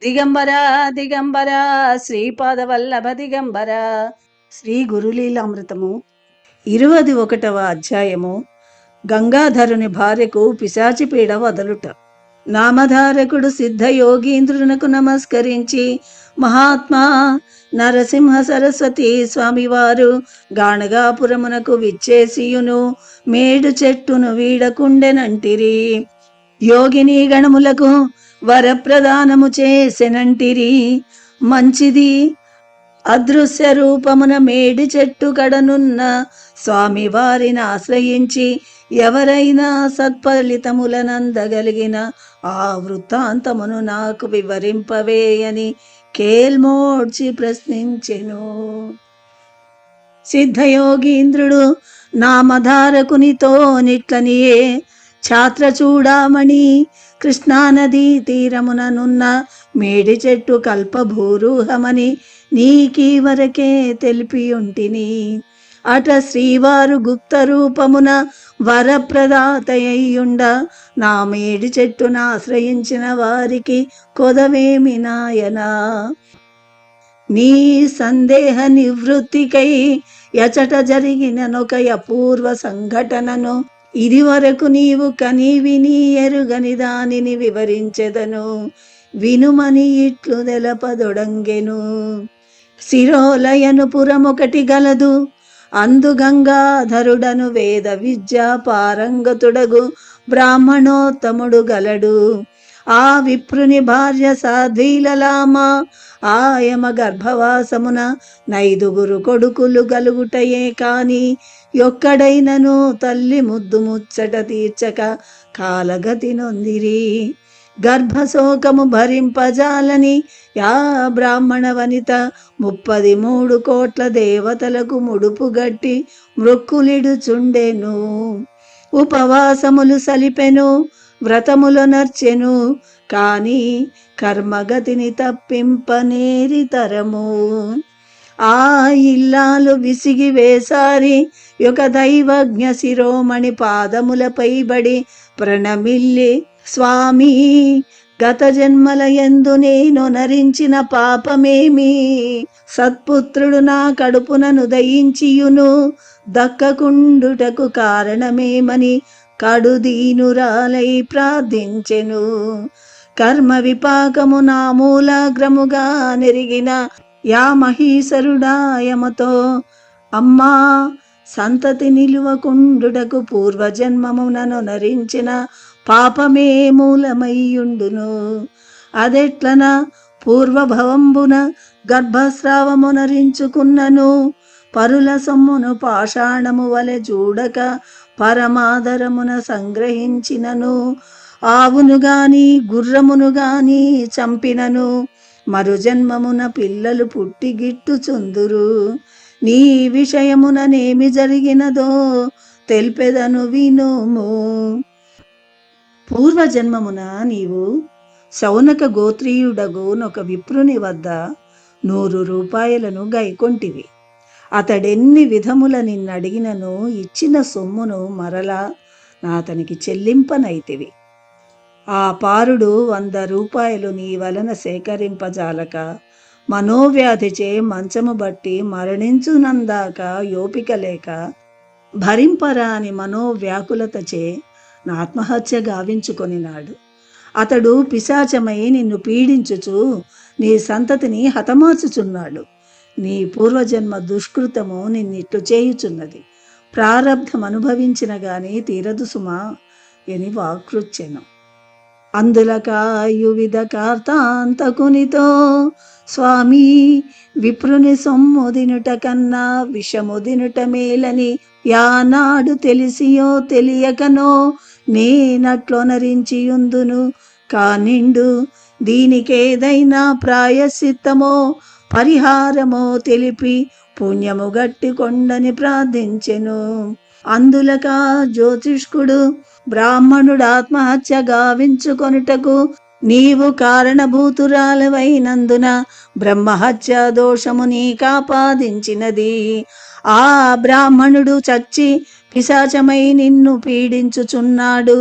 దిగంబర దిగంబర శ్రీపాదవల్లభ దిగంబర. శ్రీ గురులీలామృతము 21వ అధ్యాయము. గంగాధరుని భార్యకు పిశాచి పీడ వదలుట. నామధారకుడు సిద్ధయోగీంద్రునకు నమస్కరించి, మహాత్మా నరసింహ సరస్వతి స్వామివారు గాణగాపురమునకు విచ్చేసియును మేడు చెట్టును వీడకుండెనంటిరి. యోగిని గణములకు వరప్రదానము చేసెనంటిరి. మంచిది, అదృశ్య రూపమున మేడి చెట్టు కడనున్న స్వామివారిని ఆశ్రయించి ఎవరైనా సత్ఫలితములనందగలిగిన ఆ వృత్తాంతమును నాకు వివరింపవే అని కేల్మోడ్చి ప్రశ్నించెను. సిద్ధయోగీంద్రుడు నామధారకునితో నిట్లనియే, ఛాత్ర చూడామణి, కృష్ణానదీ తీరముననున్న మేడి చెట్టు కల్పభూరూహమని నీకీ వరకే తెలిపియుంటిని. అట శ్రీవారు గుప్త రూపమున వరప్రదాతయ్యుండ నా మేడి చెట్టును ఆశ్రయించిన వారికి కొదవేమి నాయనా. నీ సందేహ నివృత్తికై ఎచట జరిగిననొక అపూర్వ సంఘటనను ఇది వరకు నీవు కని విని ఎరుగని దానిని వివరించెదను, వినుమని ఇట్లు తెలపదొడంగెను. శిరోలయను పురమొకటి గలదు. అందు గంగాధరుడను వేద విద్యా పారంగతుడగు బ్రాహ్మణోత్తముడు గలడు. ఆ విప్రుని భార్య సాధ్వీలలామ ఆయమ గర్భవాసమున 9 కొడుకులు గలుగుటయే కాని ఒక్కడైనను తల్లి ముద్దు ముచ్చట తీర్చక కాలగతి నొందిరి. గర్భశోకము భరింపజాలని యా బ్రాహ్మణ వనిత 33 కోట్ల దేవతలకు ముడుపు గట్టి మృక్కులిడుచుండెను. ఉపవాసములు సలిపెను, వ్రతములు నర్చెను, కాని కర్మగతిని తప్పింపనేరి తరము. ఆ ఇల్లాలు విసిగి వేసారి ఒక దైవజ్ఞ శిరోమణి పాదములపై బడి ప్రణమిల్లి, స్వామి, గత జన్మల యందు నేను నరించిన పాపమేమి సత్పుత్రుడు నా కడుపునను దయించియును దక్కకుండుటకు కారణమేమని కడుదీనురాలై ప్రార్థించెను. కర్మ విపాకము నా మూలాగ్రముగా నెరిగిన యా మహీశ్వరుడాయమతో, అమ్మా, సంతతి నిలువకుండుటకు పూర్వజన్మమునను నరించిన పాపమే మూలమయ్యుండును. అదెట్లన పూర్వభవంబున గర్భస్రావము నరించుకున్నను, పరుల సొమ్మును పాషాణము వలె చూడక పరమాదరమున సంగ్రహించినను, ఆవును గాని గుర్రమును గాని చంపినను మరుజన్మమున పిల్లలు పుట్టి గిట్టుచుందురు. నీ విషయముననేమి జరిగినదో తెల్పెదను వినుము. పూర్వజన్మమున నీవు శౌనక గోత్రీయుడగునొక విప్రుని వద్ద 100 రూపాయలను గైకొంటివి. అతడెన్ని విధముల నిన్నడిగినను ఇచ్చిన సొమ్మును మరలా నాతనికి చెల్లింపనైతివి. ఆ పారుడు 100 రూపాయలు నీ వలన సేకరింపజాలక మనోవ్యాధిచే మంచము బట్టి మరణించునందాక యోపిక లేక భరింపరాని మనోవ్యాకులతచే ఆత్మహత్య గావించుకొనినాడు. అతడు పిశాచమై నిన్ను పీడించుచు నీ సంతతిని హతమార్చుచున్నాడు. నీ పూర్వజన్మ దుష్కృతము నిన్నిట్లు చేయుచున్నది. ప్రారబ్ధం అనుభవించిన గాని తీరదు సుమా అని వాకృచ్చెను. అందులకాయువిధ కార్తాంతకునితో, స్వామి, విప్రుని సొమ్ముదినుట కన్నా విషముదినుట మేలని యానాడు తెలిసియో తెలియకనో నేనట్లొనరించియుందును కానిండు. దీనికేదైనా ప్రాయశ్చిత్తమో పరిహారమో తెలిపి పుణ్యము గట్టి కొండని ప్రార్థించెను. అందులక జ్యోతిష్కుడు, బ్రాహ్మణుడు ఆత్మహత్య గావించుకొనుటకు నీవు కారణభూతురాలవైనందున బ్రహ్మహత్య దోషము నీకాపాదించినది. ఆ బ్రాహ్మణుడు చచ్చి పిశాచమై నిన్ను పీడించుచున్నాడు.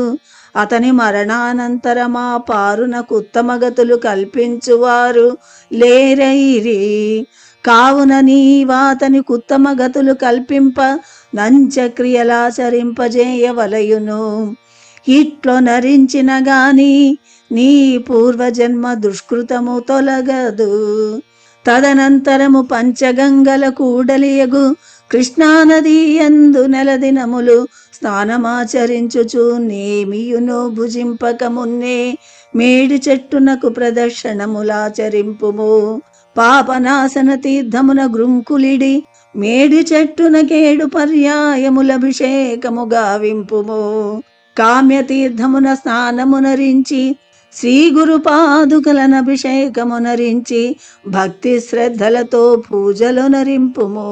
అతని మరణానంతరమా పారునకుత్తమగతులు కల్పించువారు లేరైరి. కావున నీవాతని కుత్తమగతులు కల్పింప నంచక్రియలాచరింపజేయవలయును. ఇట్లో నరించిన గాని నీ పూర్వజన్మ దుష్కృతము తొలగదు. తదనంతరము పంచగంగల కూడలియగు కృష్ణానది యందు నెలదినములు స్నానమాచరించుచు నేమియును భుజింపక మున్నే మేడి చెట్టునకు ప్రదర్శనములాచరింపుము. పాపనాశన తీర్థమున గృంకులిడి మేడి చెట్టునకేడు పర్యాయములభిషేకము గావింపుము. కామ్యతీర్థమున స్నానమునరించి శ్రీ గురు పాదుకలనభిషేకమునరించి భక్తి శ్రద్ధలతో పూజలు నరింపుము.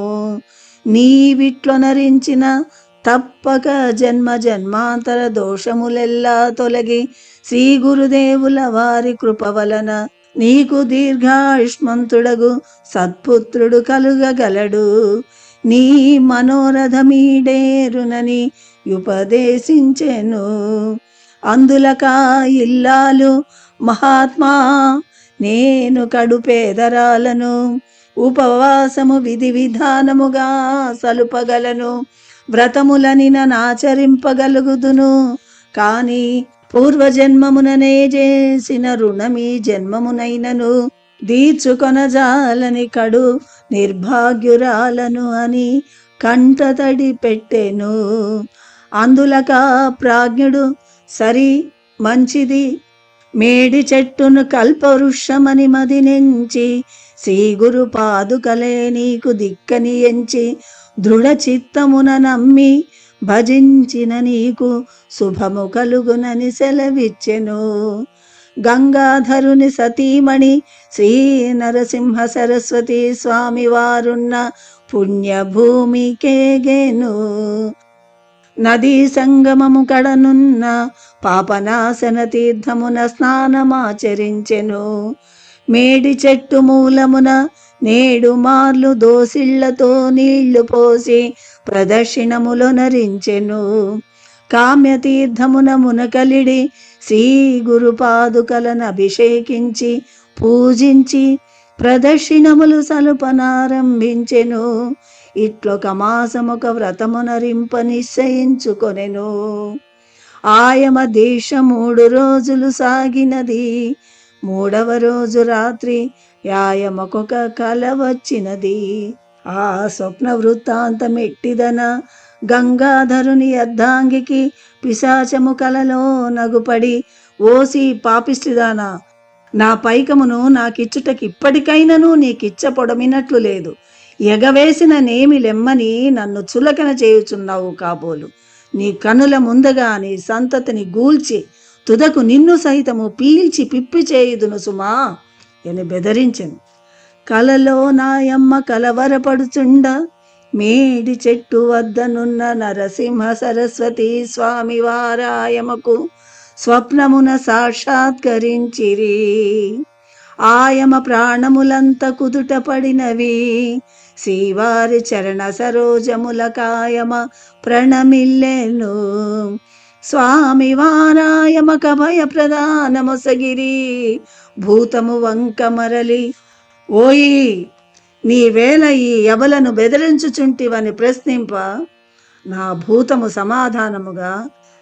నీవిట్లో నరించిన తప్పక జన్మ జన్మాంతర దోషములెల్లా తొలగి శ్రీ గురుదేవుల వారి కృప వలన నీకు దీర్ఘాయుష్మంతుడగు సత్పుత్రుడు కలుగగలడు. నీ మనోరథమీడేరునని ఉపదేశించెను. అందులకా ఇల్లాలు మహాత్మా నేను కడు పేదరాలను ఉపవాసము విధి విధానముగా సలుపగలను. వ్రతములని నాచరింపగలుగుదును. కాని పూర్వజన్మముననే చేసిన రుణమీ జన్మమునైనను దీర్చుకొనజాలని కడు నిర్భాగ్యురాలను అని కంటతడి పెట్టెను. అందులకా ప్రాజ్ఞుడు సరి మంచిది మేడి చెట్టును కల్పవృక్షమని మదినెంచి శ్రీ గురు పాదుకలే నీకు దిక్కని ఎంచి దృఢ చిత్తమున నమ్మి భజించిన నీకు శుభము కలుగునని సెలవిచ్చెను. గంగాధరుని సతీమణి శ్రీ నరసింహ సరస్వతి స్వామి వారున్న పుణ్యభూమికేగెను. నదీ సంగమము కడనున్న పాపనాశన తీర్థమున స్నానమాచరించెను. మేడి చెట్టు మూలమున నేడు మార్లు దోసిళ్లతో నీళ్లు పోసి ప్రదక్షిణములో నరించెను. కామ్యతీర్థమున మునకలిడి శ్రీ గురు పాదుకలను అభిషేకించి పూజించి ప్రదక్షిణములు సలుపనారంభించెను. ఇట్లొక మాసముక వ్రతమునరింప నిశ్చయించుకొనెను. ఆయమ దీక్ష 3 రోజులు సాగినది. 3వ రోజు రాత్రి యాయమకొక కల వచ్చినది. ఆ స్వప్న వృత్తాంతం ఎట్టిదన గంగాధరుని అర్ధాంగికి పిశాచము కలలో నగుపడి, ఓసి పాపిష్టిదానా, నా పైకమును నాకిచ్చుటకి ఇప్పటికైనను నీకిచ్చ పొడమినట్లు లేదు. ఎగవేసిన నేమి లెమ్మని నన్ను చులకన చేయుచున్నావు కాబోలు. నీ కనుల ముందుగా నీ సంతతిని గూల్చి తుదకు నిన్ను సహితము పీల్చి పిప్పి చేయుదును సుమా అని బెదరించెను. కలలో నాయమ్మ కలవరపడుచుండ మేడి చెట్టు వద్దనున్న నరసింహ సరస్వతి స్వామి వారాయమకు స్వప్నమున సాక్షాత్కరించిరి. ఆయమ ప్రాణములంత కుదుట పడినవి. శ్రీవారి చరణ సరోజముల కాయమ ప్రణమిల్లెను. స్వామి వారాయమక భయ ప్రదానమొసగిరి. భూతము వంక మరలి, ఓయి నీవేళ ఈ యబలను బెదిరించుచుంటివని ప్రశ్నింప, నా భూతము సమాధానముగా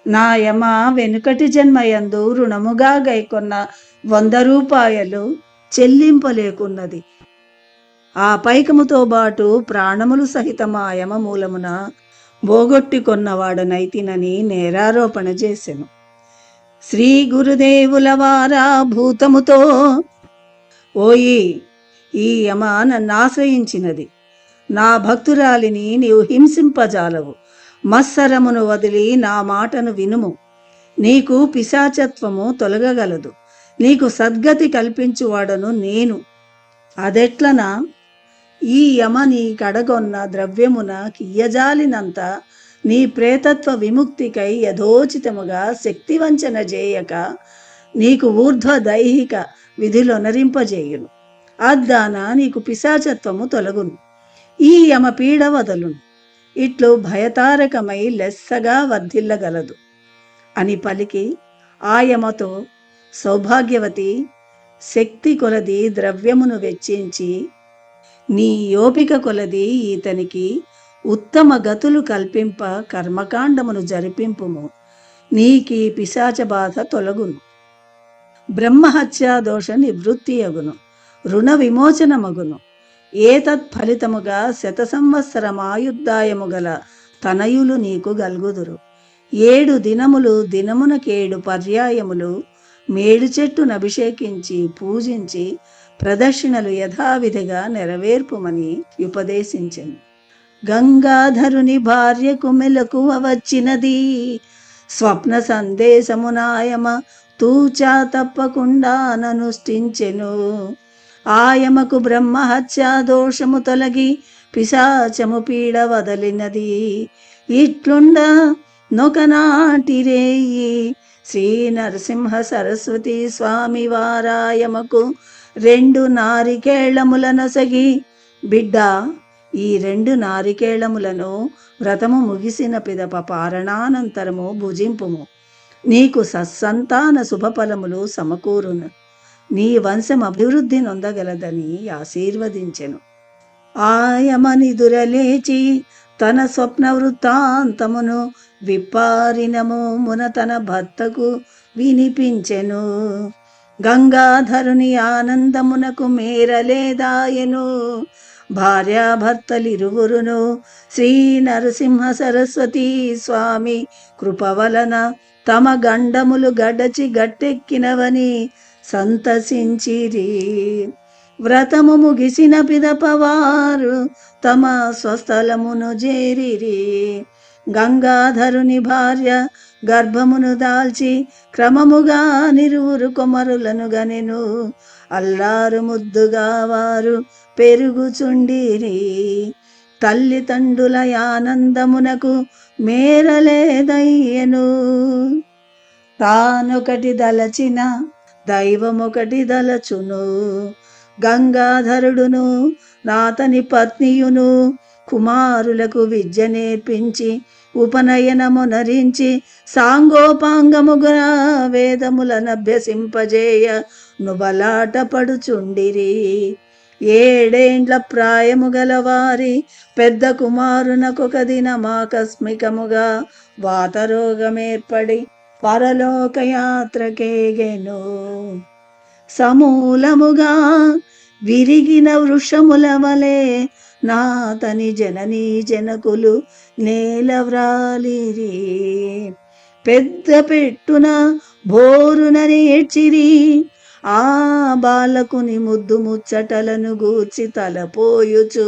నా యమ వెనుకటి జన్మయందు రుణముగా గైకొన్న 100 రూపాయలు చెల్లింపలేకున్నది. ఆ పైకముతో బాటు ప్రాణములు సహితం ఆ యమ మూలమున బోగొట్టి కొన్నవాడనైతినని నేరారోపణ చేసెను. శ్రీ గురుదేవుల వారా భూతముతో, ఓయి ఈ యమ నన్ను ఆశ్రయించినది. నా భక్తురాలిని నీవు హింసింపజాలవు. మత్సరమును వదిలి నా మాటను వినుము. నీకు పిశాచత్వము తొలగగలదు. నీకు సద్గతి కల్పించువాడను నేను. అదెట్లనా? ఈ యమ నీ కడగొన్న ద్రవ్యమున కియ్యజాలినంత నీ ప్రేతత్వ విముక్తికై యథోచితముగా శక్తివంచన చేయక నీకు ఊర్ధ్వ దైహిక విధులొనరింపజేయును. అద్దాన నీకు పిశాచత్వము తొలగును. ఈ యమ పీడ వదలును. ఇట్లు భయతారకమై లెస్సగా వర్ధిల్లగలదు అని పలికి ఆయమతో సౌభాగ్యవతి శక్తి కొలది ద్రవ్యమును వెచ్చించి నీ యోపిక కొలది ఈతనికి ఉత్తమ గతులు కల్పింప కర్మకాండమును జరిపింపుము. నీకీ పిశాచ బాధ తొలగును. బ్రహ్మహత్యా దోష నివృత్తి అగును. రుణ విమోచనమగును. ఏతత్ఫలితముగా 100 సంవత్సరమాయుద్ధాయము గల తనయులు నీకు గల్గుదురు. 7 దినములు దినమునకేడు పర్యాయములు మేడు చెట్టును అభిషేకించి పూజించి ప్రదక్షిణలు యథావిధిగా నెరవేర్పుమని ఉపదేశించెను. గంగాధరుని భార్యకు మెలకువ వచ్చినది. స్వప్న సందేశమునాయమ తూచా తప్పకుండా ననుష్ఠించెను. ఆయమకు బ్రహ్మహత్యా దోషము తొలగి పిశాచము పీడ వదలినది. ఇట్లుండ నొకనాటి రేయి శ్రీ నరసింహ సరస్వతి స్వామి వారాయమకు 2 నారికేళములనొసగి, బిడ్డ, ఈ 2 నారికేళములను వ్రతము ముగిసిన పిదప పారణానంతరము భుజింపుము. నీకు సత్సంతాన శుభఫలములు సమకూరును. నీ వంశం అభివృద్ధి నొందగలదని ఆశీర్వదించెను. ఆయమనిదురలేచి తన స్వప్న వృత్తాంతమును విప్పారినమోమున తన భర్తకు వినిపించెను. గంగాధరుని ఆనందమునకు మేరలేదాయెను. భార్యాభర్తలిరువురును శ్రీ నరసింహ సరస్వతి స్వామి కృప వలన తమ గండములు గడచి గట్టెక్కినవని సంతసించిరి. వ్రతము ముగిసిన పిదప వారు తమ స్వస్థలమును చేరిరి. గంగాధరుని భార్య గర్భమును దాల్చి క్రమముగా నిరువురు కుమారులను గనెను. అల్లారు ముద్దుగా వారు పెరుగుచుండిరి. తల్లిదండ్రుల ఆనందమునకు మేరలేదయ్యెను. తానొకటి దలచిన దైవమొకటి దలచును. గంగాధరుడును నాతని పత్నియును కుమారులకు విద్య నేర్పించి ఉపనయనమునరించి సాంగోపాంగముగా వేదములనభ్యసింపజేయ నుబలాట పడుచుండిరి. 7 ఏండ్ల ప్రాయము గల వారి పెద్ద కుమారునకొక దినమాకస్మికముగా వాతరోగమేర్పడి పరలోకయాత్రకేగెను. సమూలముగా విరిగిన వృక్షముల వలె నాతని జననీ జనకులు నేలవ్రాలిరి. పెద్ద పెట్టున బోరున నేర్చిరి. ఆ బాలకుని ముద్దు ముచ్చటలను గూర్చి తలపోయుచు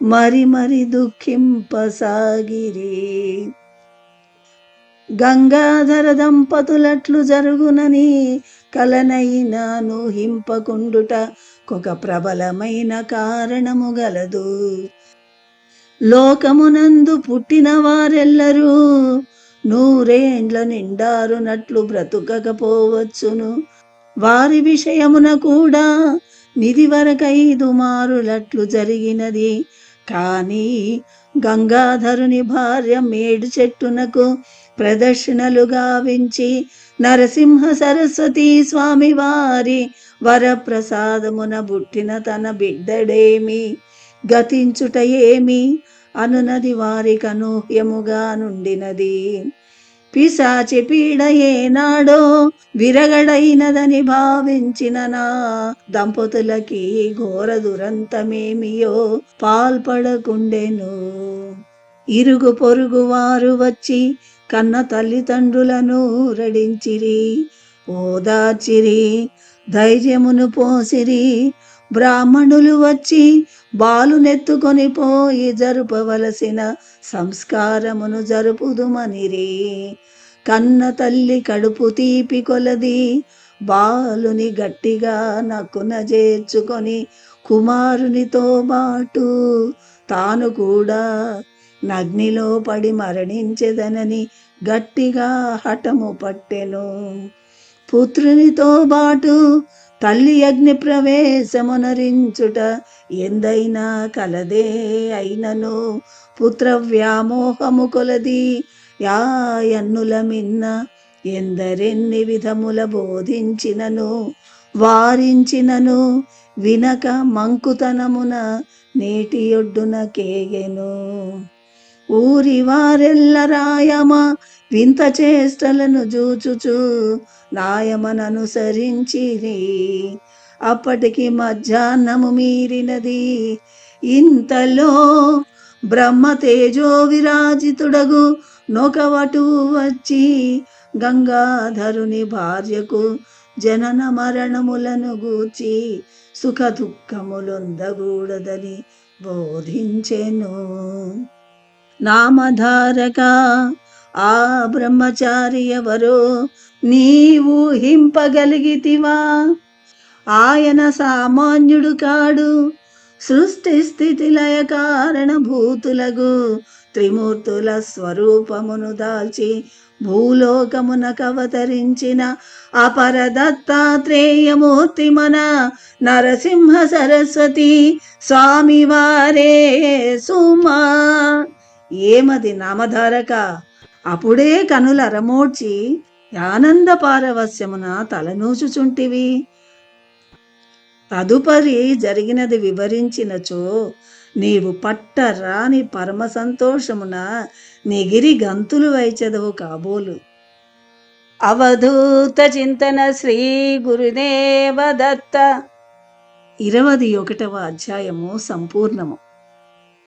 మరి మరి దుఃఖింపసాగిరి. గంగాధర దంపతులట్లు జరుగునని కలనైనా నూహింపకుండుట ఒక ప్రబలమైన కారణము గలదు. లోకమునందు పుట్టిన వారెల్లరూ 100 ఏండ్ల నిండారునట్లు బ్రతుకకపోవచ్చును. వారి విషయమున కూడా నిధి వరకు 5 మారులట్లు జరిగినది. కానీ గంగాధరుని భార్య మేడు చెట్టునకు ప్రదక్షిణలు గావించి నరసింహ సరస్వతి స్వామి వారి వరప్రసాదమున పుట్టిన తన బిడ్డడేమి గతించుట ఏమి అనునది వారికి అనూహ్యముగా నుండినది. పిశాచి పీడ ఏనాడో విరగడైనదని భావించిన నా దంపతులకి ఘోర దురంతమేమియో పాల్పడకుండెను. ఇరుగు పొరుగు వారు వచ్చి కన్న తల్లిదండ్రులను రడించిరి, ఓదార్చిరి, ధైర్యమును పోసిరి. బ్రాహ్మణులు వచ్చి బాలునెత్తుకొని పోయి జరుపవలసిన సంస్కారమును జరుపుదుమనిరి. కన్న తల్లి కడుపు తీపి కొలది బాలుని గట్టిగా నక్కున చేర్చుకొని కుమారునితో బాటు తాను కూడా నగ్నిలో పడి మరణించెదనని గట్టిగా హఠము పట్టెను. పుత్రునితో బాటు తల్లి అగ్ని ప్రవేశమునరించుట ఎందైనా కలదే అయినను పుత్ర వ్యామోహము కొలది యాయన్నుల మిన్న ఎందరెన్ని విధముల బోధించినను వారించినను వినక మంకుతనమున నేటి ఒడ్డున కేగెను. ఊరి వారెల్ల రాయమ వింత చేష్టలను జూచుచు నాయమననుసరించిరి. అప్పటికి మధ్యాహ్నము మీరినది. ఇంతలో బ్రహ్మ తేజో విరాజితుడగు నొకవటువు వచ్చి గంగాధరుని భార్యకు జనన మరణములను గూర్చి సుఖ దుఃఖములొందగూడదని బోధించెను. నామధారక ఆ బ్రహ్మచారి ఎవరో నీవు హింపగలిగితివా? ఆయన సామాన్యుడు కాడు. సృష్టి స్థితి లయ కారణభూతులగు త్రిమూర్తుల స్వరూపమును దాల్చి భూలోకమునకవతరించిన అపర దత్తాత్రేయమూర్తి మన నరసింహ సరస్వతి స్వామివారే సుమా. ఏమది నామధారక, అప్పుడే కనులరమోడ్చి ఆనంద పారవస్యమున తలనూచుచుంటివి. తదుపరి జరిగినది వివరించినచో నీవు పట్టరాని పరమ సంతోషమున నిగిరి గంతులు వైచెదవు కాబోలు. అవధూత చింతన శ్రీ గురుదేవ దత్త. 21వ అధ్యాయము సంపూర్ణము.